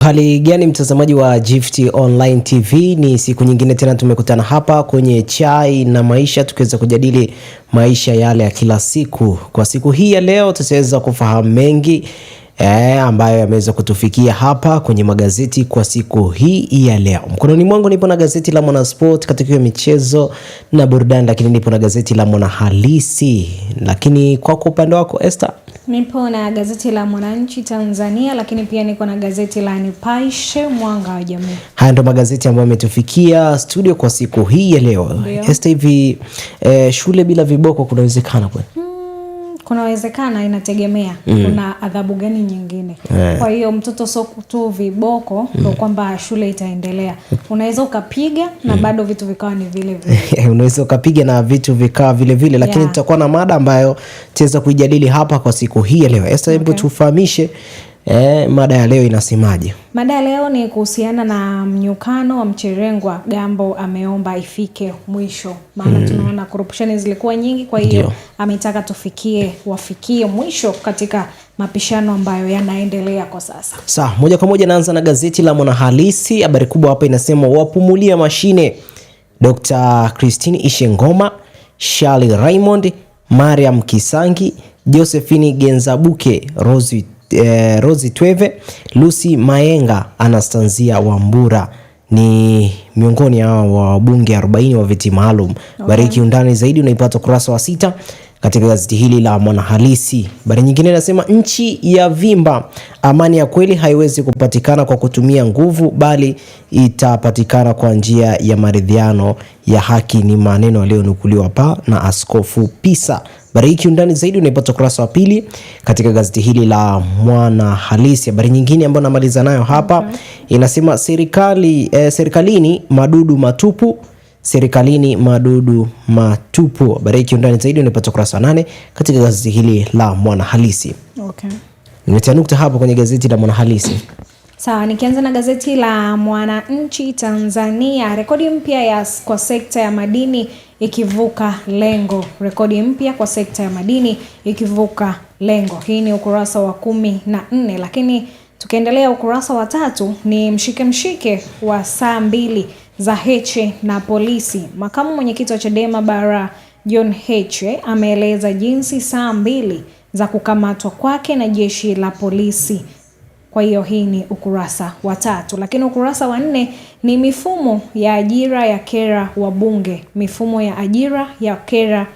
Hali gani mtazamaji wa Gift Online TV, ni siku nyingine tena tumekutana hapa kwenye chai na maisha tukiweza kujadili maisha yale ya kila siku. Kwa siku hii ya leo tutaweza kufahamu mengi ambayo yameweza kutufikia hapa kwenye magazeti kwa siku hii ya leo. Mkononi mwangu nipo na gazeti la Mwanasport katika michezo na burudani, lakini nipo na gazeti la Mwanahalisi. Lakini kwa upande wako Esther? Nipo na gazeti la Mwananchi Tanzania, lakini pia niko na gazeti la Nipashe Mwanga wa Jamii. Haya ndo magazeti ambayo yametufikia studio kwa siku hii ya leo. Esther, hivi shule bila viboko kunawezekana kweli? Kunawezekana, inategemea kuna adhabu gani nyingine. Kwa hiyo mtoto sio tu viboko kwa kwamba shule itaendelea. Unaweza ukapiga na bado vitu vikawa ni vile vile. Unaweza ukapiga na vitu vikawa vile vile, lakini tutakuwa na mada ambayo tutaweza kuijadili hapa kwa siku hii ya leo. Esther, hebu tufahamishe mada ya leo inasemaje? Mada ya leo ni kuhusiana na mnyukano wa Mcherengwa. Gambo ameomba ifike mwisho, maana tunaona corruption zilikuwa nyingi, kwa hiyo ametaka wafikie mwisho katika mapishano ambayo yanaendelea kwa sasa. Sawa, moja kwa moja naanza na gazeti la Mwanahalisi. Habari kubwa hapa inasema wapumulia mashine Dr. Christine Ishengoma, Charlie Raymond, Mariam Kisangi, Josephine Genzabuke, Rosie Tweve, Lucy Mayenga, Anastasia Wambura ni miongoni wa wabunge 40 wa viti maalum. Bariki undani zaidi unaipata kurasa wa 6 katika gazeti hili la Mwanahalisi. Habari nyingine inasema nchi ya vimba, amani ya kweli haiwezi kupatikana kwa kutumia nguvu, bali itapatikana kwa njia ya maridhiano ya haki, ni maneno yaliyonukuliwa hapa na Askofu Pisa. Bariki undani zaidi unaipata kurasa wa 2 katika gazeti hili la Mwanahalisi. Habari nyingine ambayo namaliza nayo hapa inasema serikalini madudu matupu. Serikalini madudu matupu. Bariki undani zaidi unapata kurasa wa 8 katika gazeti hili la Mwanahalisi. Nimetia nukta hapo kwenye gazeti la Mwanahalisi. Sawa, nikianza na gazeti la Mwananchi Tanzania. Rekodi mpya kwa sekta ya madini ikivuka lengo. Rekodi mpya kwa sekta ya madini ikivuka lengo. Hii ni ukurasa wa 14, lakini tukiendelea ukurasa wa 3 ni mshike wa saa 2 za Heche na polisi. Makamu mwenyekiti wa Chadema Bara John Heche ameeleza jinsi saa 2 za kukamatwa kwake na jeshi la polisi. Kwa hiyo hii ni ukurasa wa 3, lakini ukurasa wa 4 ni mifumo ya ajira ya kera wabunge. Mifumo ya ajira ya kera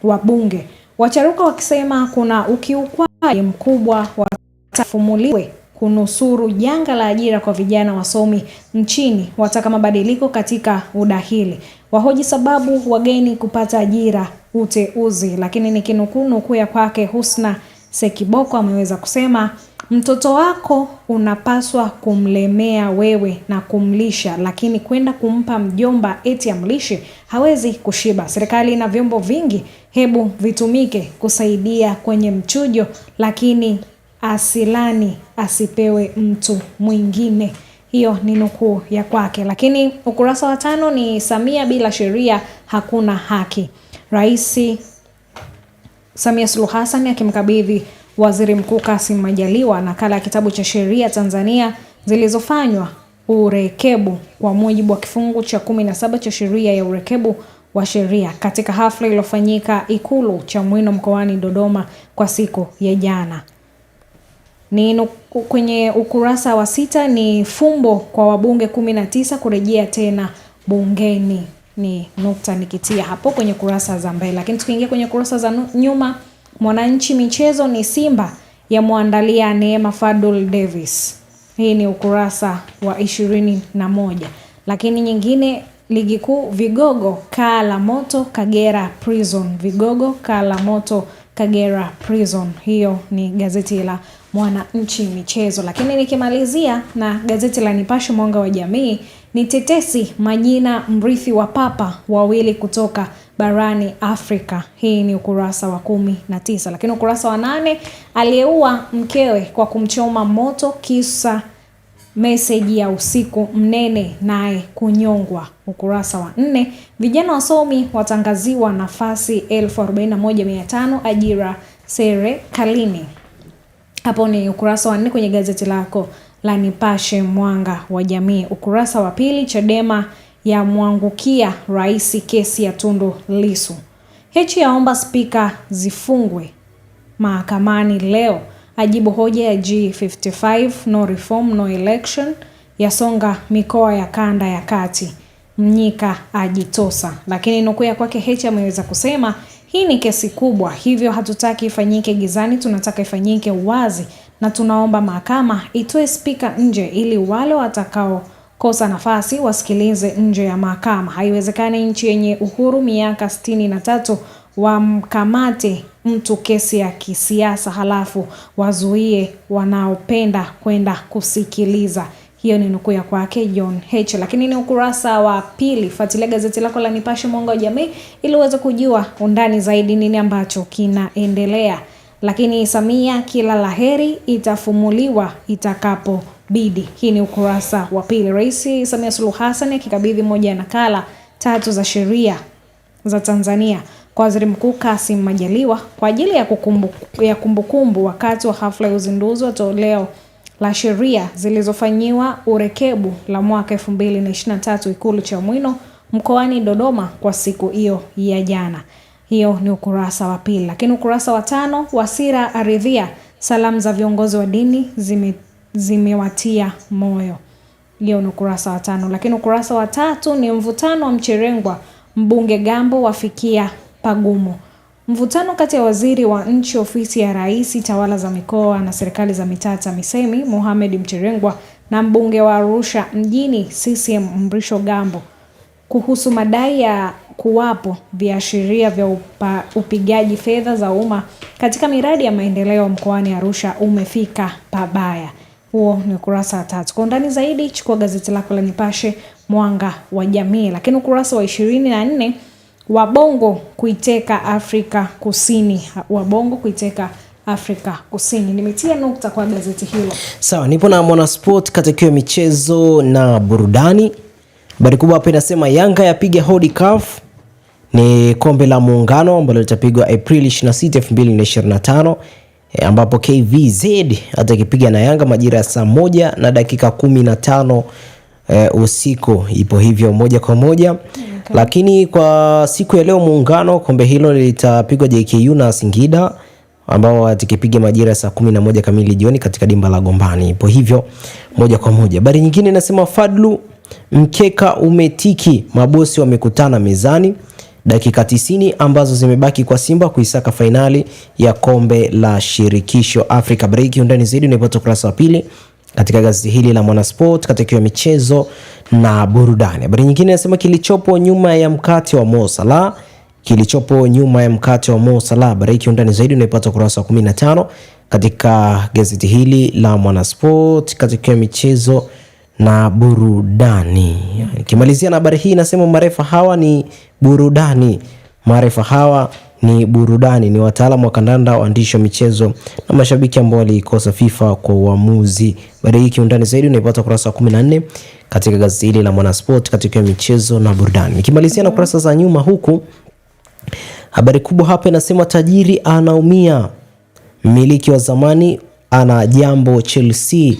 wabunge. Wacharuka wakisema kuna ukiukwaji mkubwa, watafumuliwe kunusuru janga la ajira kwa vijana wasomi nchini. Wataka mabadiliko katika udahili. Wahoji sababu wageni kupata ajira uteuzi. Lakini nikinukuu ya kwake Husna Sekiboko ameweza kusema, mtoto wako unapaswa kumlemea wewe na kumlisha, lakini kwenda kumpa mjomba eti amlishe, hawezi kushiba. Serikali na vyombo vingi hebu vitumike kusaidia kwenye mchujo, lakini asilani asipewe mtu mwingine. Hiyo ni nukuu ya kwake. Lakini ukurasa wa 5 ni Samia bila sheria hakuna haki. Rais Samia Suluhu Hassan akimkabidhi Waziri Mkuu Kassim Majaliwa nakala ya kitabu cha sheria Tanzania zilizofanywa urekebu kwa mujibu wa kifungu cha 17 cha sheria ya urekebu wa sheria katika hafla iliyofanyika Ikulu Chamwino mkoani Dodoma kwa siku ya jana. Ni kwenye ukurasa wa 6 ni fumbo kwa wabunge 19 kurejea tena bungeni. Ni nukta nikitia hapo kwenye kurasa za mbele. Lakini tukiingia kwenye kurasa za nyuma, Mwananchi michezo ni Simba ya muandalia Neema Fadul Davis. Hii ni ukurasa wa 21. Lakini nyingine, ligi kuu vigogo kaa la moto Kagera Prison. Vigogo kaa la moto Kagera Prison. Hiyo ni gazeti la Mwananchi michezo. Lakini nikimalizia na gazeti la Nipashe Mwanga wa Jamii ni tetesi majina mrithi wa papa wawili kutoka barani Afrika. Hii ni ukurasa wa 19. Lakini ukurasa wa 8 aliyeua mkewe kwa kumchoma moto kisa meseji ya usiku mnene naye kunyongwa. Ukurasa wa 4 vijana wasomi watangaziwa nafasi 41,500 ajira serikalini. Hapo ni ukurasa wa 4 kwenye gazeti lako la Nipashe Mwanga wa Jamii. Ukurasa wa pili, Chadema ya mwangukia rais kesi ya Tundu Lissu. Heche yaomba spika zifungwe mahakamani leo. Ajibu hoja ya G55 no reform no election. Yasonga mikoa ya kanda ya kati. Mnyika ajitosa. Lakini nukuu ya kwake Heche ameweza kusema hii ni kesi kubwa, hivyo hatutaki ifanyike gizani, tunataka ifanyike wazi, na tunaomba mahakama itoe spika nje ili wale watakao kosa nafasi wasikilize nje ya mahakama. Haiwezekani nchi yenye uhuru miaka 63 wamkamate mtu kesi ya kisiasa halafu wazuie wanaopenda kwenda kusikiliza. Hiyo ni nukuu ya kwake John Heche. Lakini ni ukurasa wa pili. Fuatilia gazeti lako la Nipashe Mwanga wa Jamii ili uweze kujua undani zaidi nini ambacho kinaendelea. Lakini Samia kila laheri itafumuliwa itakapobidi. Hii ni ukurasa wa pili. Rais Samia Suluhu Hassan akikabidhi moja ya nakala 3 za sheria za Tanzania kwa Waziri Mkuu Kassim Majaliwa kwa ajili ya kumbukumbu wakati wa hafla ya uzinduzi wa toleo la sheria zilizofanyiwa urekebu la mwaka 2023 Ikulu Chamwino mkoani Dodoma kwa siku hiyo ya jana. Hiyo ni ukurasa wa pili. Lakini ukurasa wa 5, Wasira aridhia salamu za viongozi wa dini zimewatia moyo. Hiyo ni ukurasa wa 5. Lakini ukurasa wa 3 ni mvutano wa Mcherengwa, mbunge Gambo wafikia pagumu. Mvutano kati ya waziri wa nchi ofisi ya Rais, tawala za mikoa na serikali za mitaa TAMISEMI Mohamed Mcherengwa na mbunge wa Arusha mjini CCM Mrisho Gambo kuhusu madai ya kuwapo viashiria vya upigaji fedha za umma katika miradi ya maendeleo mkoani Arusha umefika pabaya. Huo ni ukurasa wa 3. Kwa undani zaidi chukua gazeti lako la Nipashe Mwanga wa Jamii. Lakini ukurasa wa 24, Wabongo kuiteka Afrika Kusini. Wabongo kuiteka Afrika Kusini. Nimetia nukta kwa gazeti hilo. Sawa, nipo na Mwanasport katika michezo na burudani. Habari kubwa hapa inasema Yanga yapiga hodi CAF. Ni kombe la muungano ambalo litapigwa Aprili 26, 2025 ambapo KVZ atakipiga na Yanga majira ya saa 1:15 usiku. Ipo hivyo moja kwa moja. Okay. Lakini kwa siku ya leo muungano kombe hilo litapigwa JKU na Singida ambao watakipiga majira ya saa 11 kamili jioni katika dimba la Gombani. Ipo hivyo moja kwa moja. Habari nyingine inasema Fadlu mkeka umetiki, mabosi wamekutana mezani. Dakika 90 ambazo zimebaki kwa Simba kuisaka fainali ya kombe la shirikisho Afrika. Break undani zaidi unapata ukurasa wa pili katika gazeti hili la Mwanasport katika michezo na burudani. Habari nyingine inasema kilichopo nyuma ya mkate wa Mo Salah. Kilichopo nyuma ya mkate wa Mo Salah. Break undani zaidi unapata ukurasa wa 15 katika gazeti hili la Mwanasport katika michezo na burudani. Kimalizia na habari hii inasema marefa hawa ni burudani. Marefa hawa ni burudani, ni wataalamu wa kandanda, waandishi wa michezo na mashabiki ambao walikosa FIFA kwa uamuzi. Habari hii kiundani zaidi unaipata kurasa 14 katika gazeti hili la Mwanasport katika michezo na burudani. Nikimalizia na kurasa za nyuma huku, habari kubwa hapa inasema tajiri anaumia. Mmiliki wa zamani ana jambo Chelsea.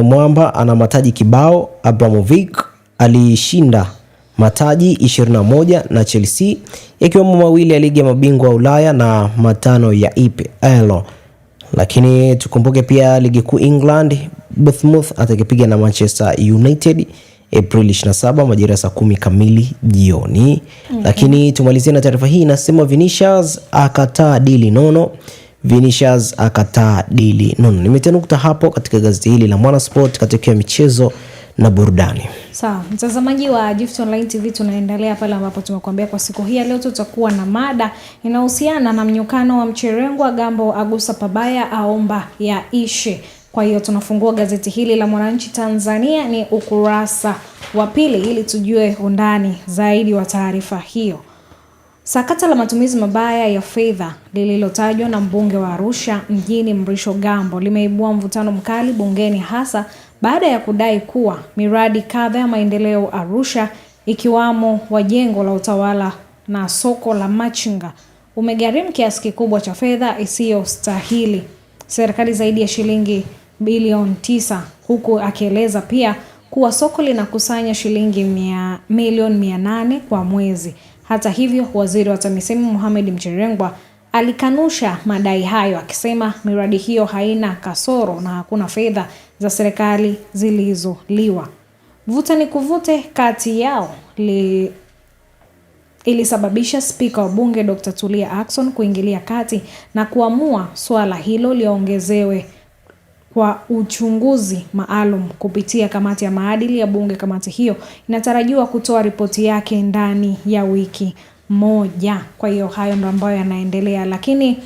Mwamba ana mataji kibao. Abramovich alishinda mataji 21 na Chelsea yakiwemo mawili ya ligi ya mabingwa wa Ulaya na 5 ya EPL. Lakini tukumbuke pia ligi kuu England, Bournemouth atakipiga na Manchester United April 27 majira ya saa 10 kamili jioni. Okay. Lakini tumalizie na taarifa hii inasema Vinicius akataa dili nono. Vinicius akataa dili nono. Nimetenukta hapo katika gazeti hili la Mwanasport katika michezo na burudani. Sawa, mtazamaji wa Gift Online TV, tunaendelea pale ambapo tumekuambia kwa siku hii leo tutakuwa na mada inahusiana na mnyukano wa Mcherengwa, Gambo agusa pabaya aomba ya ishe. Kwa hiyo tunafungua gazeti hili la Mwananchi Tanzania ni ukurasa wa pili ili tujue undani zaidi wa taarifa hiyo. Sakata la matumizi mabaya ya fedha lililotajwa na mbunge wa Arusha mjini Mrisho Gambo limeibua mvutano mkali bungeni, hasa baada ya kudai kuwa miradi kadha ya maendeleo Arusha ikiwamo wa jengo la utawala na soko la machinga umegharimu kiasi kikubwa cha fedha isiyostahili serikali zaidi ya shilingi bilioni 9, huku akieleza pia kuwa soko linakusanya shilingi milioni 800 kwa mwezi. Hata hivyo, waziri wa TAMISEMI Mohamed Mchengerwa alikanusha madai hayo, akisema miradi hiyo haina kasoro na hakuna fedha za serikali zilizoliwa. Vuta ni kuvute kati yao ilisababisha spika wa bunge Dr. Tulia Ackson kuingilia kati na kuamua swala hilo liongezewe kwa uchunguzi maalum kupitia kamati ya maadili ya bunge. Kamati hiyo inatarajiwa kutoa ripoti yake ndani ya wiki moja. Kwa hiyo hayo ndio ambayo yanaendelea, lakini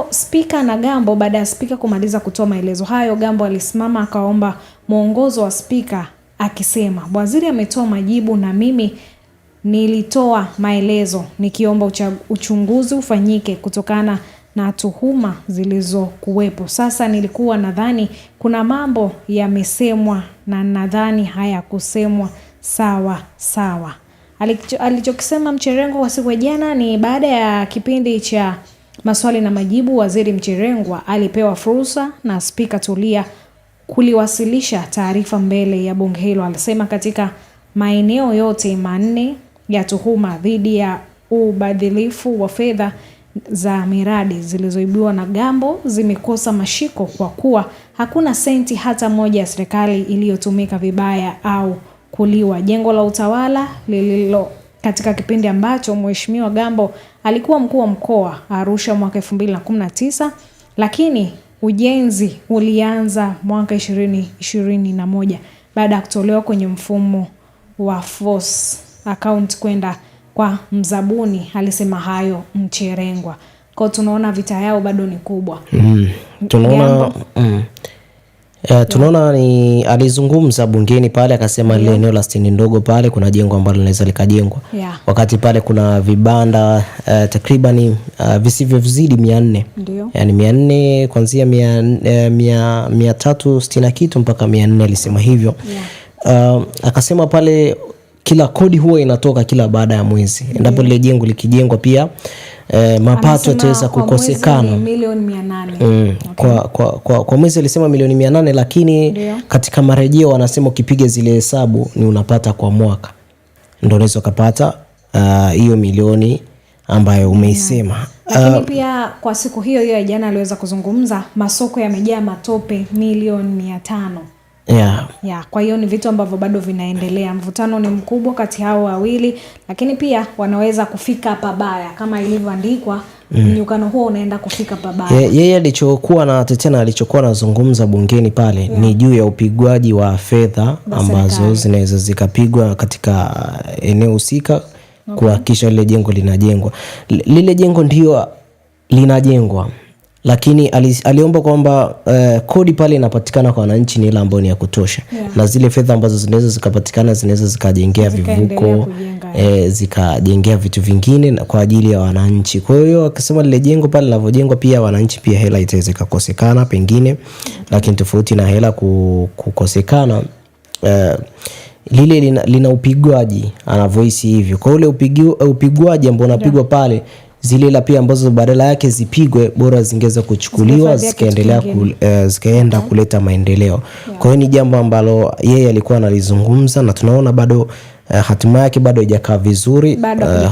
Spika na Gambo, baada ya spika kumaliza kutoa maelezo hayo, Gambo alisimama akaomba mwongozo wa spika akisema, waziri ametoa majibu na mimi nilitoa maelezo nikiomba uchunguzi ufanyike kutokana na tuhuma zilizokuwepo. Sasa nilikuwa nadhani kuna mambo yamesemwa na nadhani hayakusemwa sawa. Alichokisema Mchengerwa kwa siku ya jana ni baada ya kipindi cha maswali na majibu, waziri Mchengerwa alipewa fursa na spika Tulia kuliwasilisha taarifa mbele ya bunge hilo. Alisema katika maeneo yote 4 ya tuhuma dhidi ya ubadhilifu wa fedha za miradi zilizoibiwa na Gambo zimekosa mashiko kwa kuwa hakuna senti hata moja ya serikali iliyotumika vibaya au kuliwa. Jengo la utawala lililo katika kipindi ambacho Mheshimiwa Gambo alikuwa mkuu wa mkoa Arusha mwaka 2019, lakini ujenzi ulianza mwaka 2021 baada ya kutolewa kwenye mfumo wa force account kwenda kwa mzabuni. Alisema hayo Mchengerwa. Kwa tunaona vita yao bado ni kubwa. Tunaona ni alizungumza bungeni pale akasema ile eneo la stendi ndogo pale kuna jengo ambalo linaweza likajengwa. Wakati pale kuna vibanda takriban visivyozidi 400. Yaani 400 kuanzia 360 kitu mpaka 400 alisema hivyo. Akasema pale kila kodi huwa inatoka kila baada ya mwezi. Endapo lile jengo likijengwa pia mapato yataweza kukosekana. Milioni 800. Kwa mwezi alisema milioni 800, lakini katika marejeo wanasema ukipiga zile hesabu ni unapata kwa mwaka. Ndio unaweza kupata hiyo milioni ambayo umeisema. Lakini pia kwa siku hiyo ya jana aliweza kuzungumza masoko yamejaa matope milioni 500. Kwa hiyo ni vitu ambavyo bado vinaendelea. Mvutano ni mkubwa kati hao wawili, lakini pia wanaweza kufika pabaya kama ilivyoandikwa. Mnyukano huo unaenda kufika pabaya. Yeye alichokuwa na tetena alichokuwa anazungumza bungeni pale ni juu ya upigwaji wa fedha ambazo zinaweza zikapigwa katika eneo husika kuhakikisha lile jengo linajengwa. Lile jengo ndio linajengwa, lakini aliomba kwamba kodi pale inapatikana kwa wananchi ni ile ambayo ni ya kutosha. Na zile fedha ambazo zinaweza zikapatikana zinaweza zikajengea vivuko, zikajengea vitu vingine kwa ajili ya wananchi. Kwa hiyo akisema lile jengo pale linavyojengwa pia wananchi pia hela itaweza kukosekana pengine, lakini tofauti na hela kukosekana lile lina upigwaji anavyohisi hivyo. Kwa ule upigwaji ambao unapigwa pale, zile hela pia ambazo badala yake zipigwe bora zingeweza kuchukuliwa zikaenda kuleta maendeleo. Kwa hiyo ni jambo ambalo yeye alikuwa analizungumza na tunaona bado hatima yake bado haijakaa vizuri.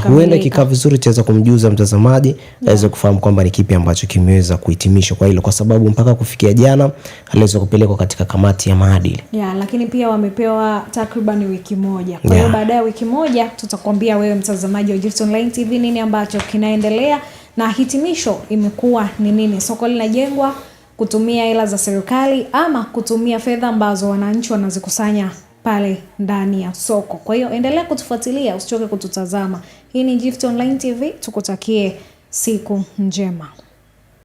Huenda kikaa vizuri tuweza kumjuza mtazamaji aweze kufahamu kwamba ni kipi ambacho kimeweza kuhitimishwa kwa hilo, kwa sababu mpaka kufikia jana aliweza kupelekwa katika kamati ya maadili. Lakini pia wamepewa takriban wiki moja. Kwa hiyo baada ya wiki moja tutakwambia wewe mtazamaji wa Gift Online TV nini ambacho kinaendelea na hitimisho imekuwa ni nini. Soko linajengwa kutumia hela za serikali ama kutumia fedha ambazo wananchi wanazikusanya pale ndani ya soko. Kwa hiyo endelea kutufuatilia, usichoke kututazama. Hii ni Gift Online TV, tukutakie siku njema.